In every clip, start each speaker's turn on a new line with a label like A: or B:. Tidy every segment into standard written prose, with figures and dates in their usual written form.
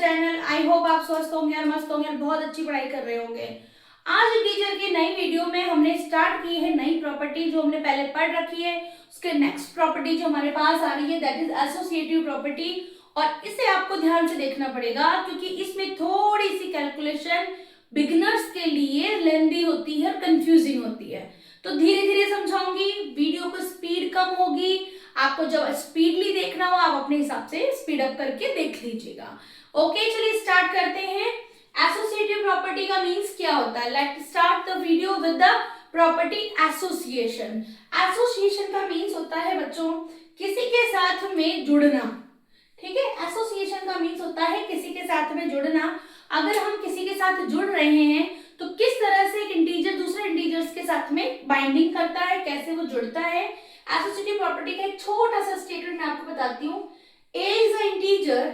A: Channel. I hope आप स्वस्थ होंगे और मस्त होंगे और बहुत अच्छी पढ़ाई कर रहे होंगे। आज टीचर की नई वीडियो में हमने स्टार्ट की है नई प्रॉपर्टी जो हमने पहले पढ़ रखी है। उसके नेक्स्ट प्रॉपर्टी जो हमारे पास आ रही है दैट इज एसोसिएटिव प्रॉपर्टी। और इसे आपको ध्यान से देखना पड़ेगा क्योंकि इसमें थोड़ी सी कैलकुलेशन बिगिनर्स के लिए लेंदी होती है और कंफ्यूजिंग होती है। तो धीरे धीरे समझाऊंगी, वीडियो को स्पीड कम होगी। आपको जब स्पीडली देखना हो आप अपने हिसाब से स्पीड अप करके देख लीजिएगा। ओके, चलिए स्टार्ट करते हैं। एसोसिएटिव प्रॉपर्टी का मींस क्या होता है? Let's start the video with the property association. Association का मींस होता है बच्चों किसी के साथ में जुड़ना। ठीक है, एसोसिएशन का मींस होता है किसी के साथ में जुड़ना। अगर हम किसी के साथ जुड़ रहे हैं तो किस तरह से एक इंटीजर दूसरे इंटीजर्स के साथ में बाइंडिंग करता है, कैसे वो जुड़ता है। एसोसिएटिव प्रॉपर्टी का एक छोटा सा स्टेटमेंट मैं आपको बताती हूँ। a is a integer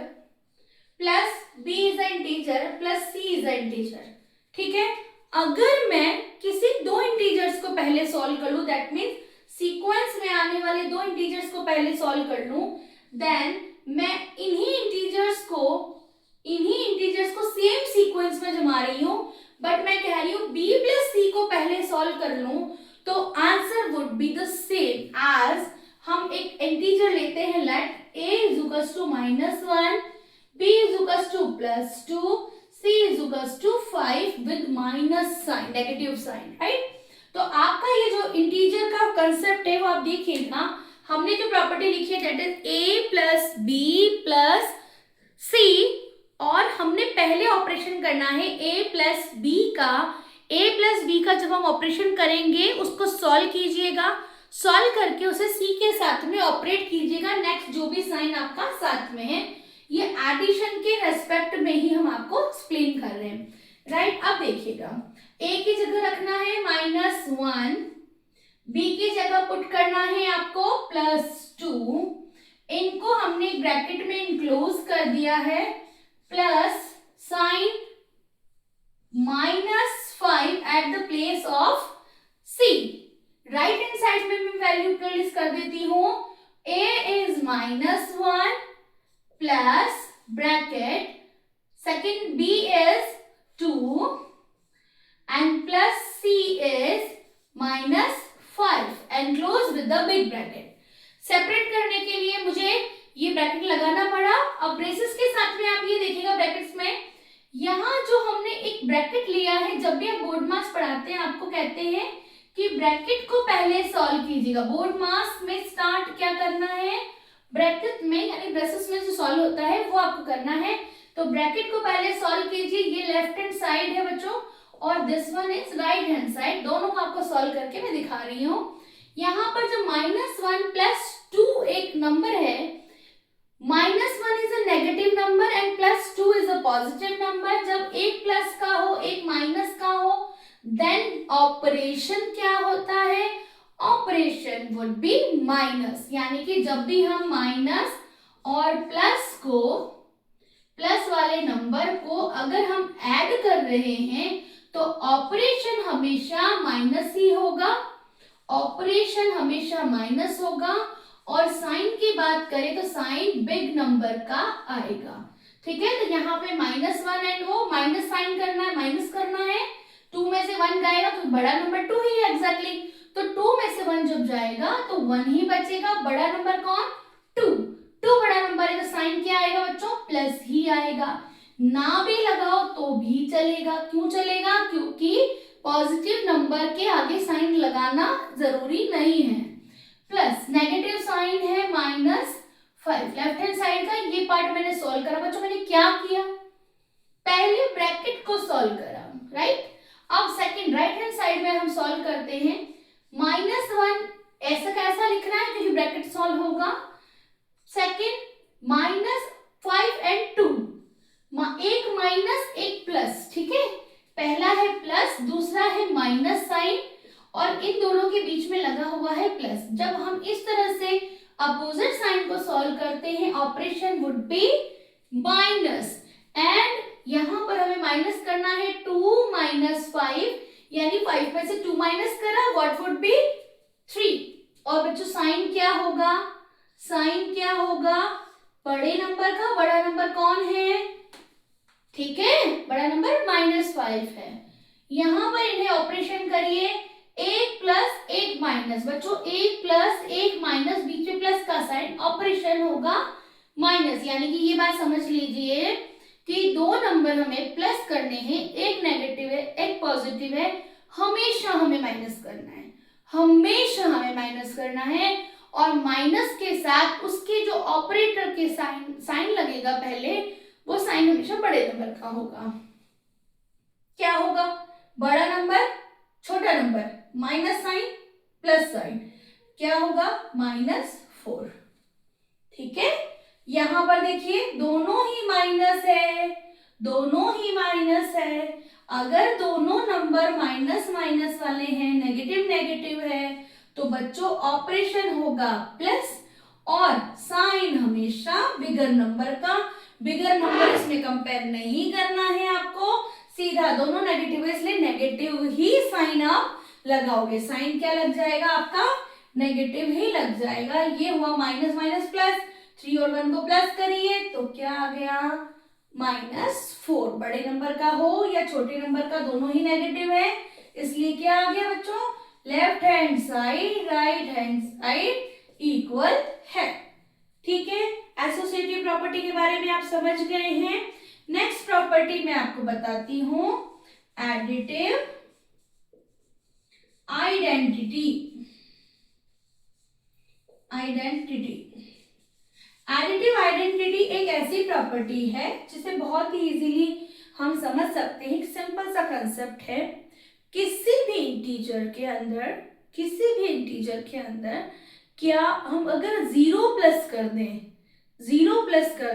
A: plus b is a integer plus c is a integer. ठीक है, अगर मैं किसी दो इंटीजर्स को पहले सॉल्व कर लूं, दैट मीन्स सीक्वेंस में आने वाले दो इंटीजर्स को पहले सॉल्व कर लूं, देन मैं इन्हीं इंटीजर्स को सेम सीक्वेंस में जमा रही हूं। बट मैं कह रही हूं b प्लस c को पहले सॉल्व कर लूं तो answer would be the same as हम एक इंटीजर लेते हैं let a is equals to -1, b is equals to +2, c is equals to 5 with minus sign, negative sign, right. तो आपका ये जो इंटीजर का कंसेप्ट है वो आप देखिएगा। हमने जो प्रॉपर्टी लिखी है that is a plus B plus c और हमने पहले ऑपरेशन करना है a प्लस बी का। a प्लस बी का जब हम ऑपरेशन करेंगे उसको सॉल्व कीजिएगा, सॉल्व करके उसे c के साथ में ऑपरेट कीजिएगा। नेक्स्ट जो भी साइन आपका साथ में है ये एडिशन के रेस्पेक्ट में ही हम आपको एक्सप्लेन कर रहे हैं, राइट। अब देखिएगा a की जगह रखना है -1, b की जगह पुट करना है आपको +2, इनको हमने ब्रैकेट में इंक्लोज कर दिया है plus sign -5 at the place of c। Right hand side में मैं वैल्यू प्लेस कर देती हूं। a is -1 plus bracket second b is 2 and plus c is -5 and close with the big bracket. Separate करने के लिए मुझे ये ब्रैकेट लगाना पड़ा। अब ब्रेसेस के साथ में आप ये देखिएगा ब्रैकेट्स में यहाँ जो हमने एक ब्रैकेट लिया है, जब भी आप बोर्ड मास पढ़ाते हैं आपको कहते हैं कि ब्रैकेट को पहले सॉल्व कीजिएगा। बोर्ड मास में स्टार्ट क्या करना है, ब्रैकेट में यानी ब्रेसेस में जो सॉल्व होता है वो आपको करना है। तो ब्रैकेट को पहले सॉल्व कीजिए। ये लेफ्ट हैंड साइड है बच्चों और this one is right hand side. दोनों को आपको सॉल्व करके मैं दिखा रही हूँ। यहाँ पर जो -1 प्लस 2 एक नंबर है, -1 is a negative number and +2 is a positive number. जब एक प्लस का हो एक माइनस का हो देन ऑपरेशन क्या होता है, ऑपरेशन वुड बी माइनस। यानी कि जब भी हम माइनस और प्लस को प्लस वाले नंबर को अगर हम ऐड कर रहे हैं तो ऑपरेशन हमेशा माइनस ही होगा, ऑपरेशन हमेशा माइनस होगा। और साइन की बात करें तो साइन बिग नंबर का आएगा। ठीक है, तो यहाँ पे -1 एंड वो माइनस साइन करना है, माइनस करना है। 2 में से 1 जाएगा तो बड़ा नंबर 2 ही है एग्जैक्टली। तो 2 में से 1 जब जाएगा तो 1 ही बचेगा। बड़ा नंबर कौन? 2 बड़ा नंबर है तो साइन क्या आएगा बच्चों? प्लस ही आएगा। ना भी लगाओ तो भी चलेगा। क्यों चलेगा? क्योंकि पॉजिटिव नंबर के आगे साइन लगाना जरूरी नहीं है। प्लस नेगेटिव साइन है -5। लेफ्ट हैंड साइड का ये पार्ट मैंने सॉल्व करा बच्चों। मैंने क्या किया, पहले ब्रैकेट को सॉल्व करा, राइट। अब सेकंड राइट हैंड साइड में हम सॉल्व करते हैं। -1 ऐसा कैसा लिखना है क्योंकि ब्रैकेट सॉल्व होगा। सेकंड -5 एंड 2, एक माइनस एक प्लस। ठीक है, पहला है प्लस दूसरा है माइनस साइन और इन दोनों के बीच में लगा हुआ है प्लस। जब हम इस तरह से अपोजिट साइन को सॉल्व करते हैं operation would be minus and यहाँ पर हमें माइनस करना है 2 - 5 यानी 5 में से 2 माइनस करा व्हाट वुड बी 3। और बच्चों साइन क्या होगा, साइन क्या होगा बड़े नंबर का। बड़ा नंबर कौन है? ठीक है, बड़ा नंबर -5 है। यहाँ पर इन्हें ऑपरेशन करिए, 1 प्लस 1 माइनस, बच्चों 1 प्लस 1 माइनस, बीच में प्लस का साइन, ऑपरेशन होगा माइनस। यानी कि ये बात समझ लीजिए कि दो नंबर हमें प्लस करने हैं, एक नेगेटिव है एक पॉजिटिव है, हमेशा हमें माइनस करना है, हमेशा हमें माइनस करना है। और माइनस के साथ उसके जो ऑपरेटर के साइन लगेगा पहले, वो साइन हमेशा बड़े नंबर का होगा। क्या होगा? बड़ा नंबर छोटा number, minus sign plus sign, क्या होगा? -4। ठीक है, यहां पर देखिए दोनों ही माइनस है, दोनों ही माइनस है। अगर दोनों नंबर माइनस माइनस वाले हैं, नेगेटिव नेगेटिव है, तो बच्चों ऑपरेशन होगा प्लस, और साइन हमेशा बिगर नंबर का। बिगर नंबर इसमें कंपेयर नहीं करना है आपको, सीधा दोनों नेगेटिव है इसलिए नेगेटिव ही साइन आप लगाओगे। साइन क्या लग जाएगा आपका? नेगेटिव ही लग जाएगा। ये हुआ माइनस माइनस प्लस, 3 और 1 को प्लस करिए तो क्या आ गया? -4। बड़े नंबर का हो या छोटे नंबर का, दोनों ही नेगेटिव है, इसलिए क्या आ गया बच्चों? Left hand side right hand side equal है। ठीक है, एसोसिएटिव प्रॉपर्टी के बारे में आप समझ गए हैं। नेक्स्ट प्रॉपर्टी मैं आपको बताती हूं, एडिटिव आइडेंटिटी। एडिटिव आइडेंटिटी एक ऐसी प्रॉपर्टी है जिसे बहुत ही इजीली हम समझ सकते हैं। एक सिंपल सा कंसेप्ट है, किसी भी इंटीजर के अंदर क्या हम अगर 0 प्लस कर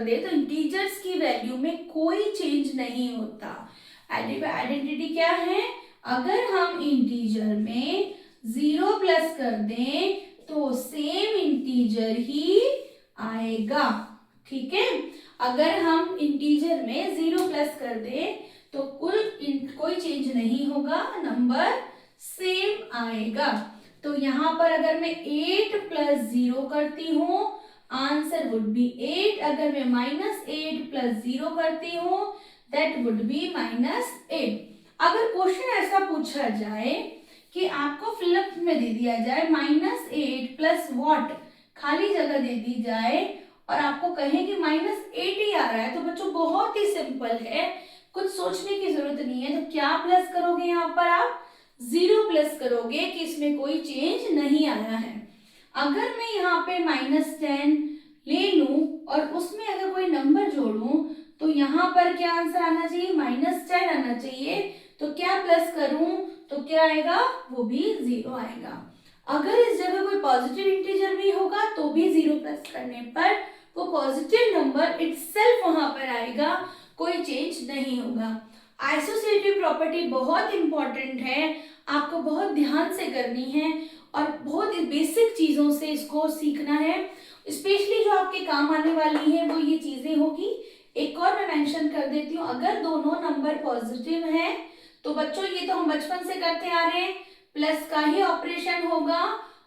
A: दें तो इंटीजर्स की वैल्यू में कोई चेंज नहीं होता। एडिटिव आइडेंटिटी क्या है? अगर हम इंटीजर में 0 प्लस कर दें तो सेम इंटीजर ही आएगा। ठीक है, अगर हम इंटीजर में 0 प्लस कर दें तो कोई चेंज नहीं होगा, नंबर सेम आएगा। तो यहां पर अगर मैं 8 प्लस 0 करती हूं, आंसर वुड बी 8। अगर मैं -8 प्लस 0 करती हूं, दैट वुड बी -8। अगर क्वेश्चन ऐसा पूछा जाए कि आपको फिलअप में दे दिया जाए -8 प्लस व्हाट, खाली जगह दे दी जाए और आपको कहें कि -8 ही आ रहा है, तो बच्चों बहुत ही सिंपल है, कुछ सोचने की जरूरत नहीं है। तो क्या प्लस करोगे? यहाँ पर आप 0 प्लस करोगे कि इसमें कोई चेंज नहीं आया है। अगर मैं यहाँ पे -10 ले लूं और उसमें अगर कोई नंबर जोड़ूं तो यहाँ पर क्या आंसर आना चाहिए? -10 आना चाहिए। तो क्या प्लस करूं तो क्या आएगा? वो भी 0 आएगा। अगर इस जगह कोई पॉजिटिव इंटीजर भी होगा तो भी 0 प्लस करने पर वो पॉजिटिव नंबर इटसेल्फ वहां पर आएगा, कोई चेंज नहीं होगा। आइसोसिएटिव प्रॉपर्टी बहुत इंपॉर्टेंट है, आपको बहुत ध्यान से करनी है और बहुत बेसिक चीजों से इसको सीखना है। स्पेशली जो आपके काम आने वाली है वो ये चीजें होगी। एक और मैं मेंशन कर देती हूँ, अगर दोनों नंबर पॉजिटिव हैं तो बच्चों ये तो हम बचपन से करते आ रहे हैं, प्लस का ही ऑपरेशन होगा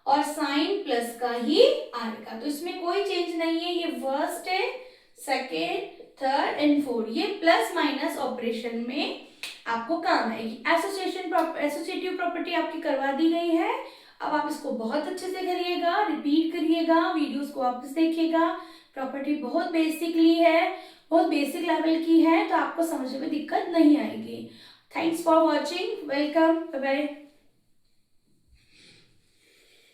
A: और साइन प्लस का ही आएगा, तो इसमें कोई चेंज नहीं है। ये फर्स्ट है, सेकेंड, थर्ड एंड फोर्थ, ये प्लस माइनस ऑपरेशन में आपको काम आएगी। एसोसिएटिव प्रॉपर्टी आपकी करवा दी गई है। अब आप इसको बहुत अच्छे से करिएगा, रिपीट करिएगा, वीडियोस को वापस देखिएगा। प्रॉपर्टी बहुत बेसिकली है, बहुत बेसिक लेवल की है, तो आपको समझने में दिक्कत नहीं आएगी। Thanks for watching, welcome, bye bye.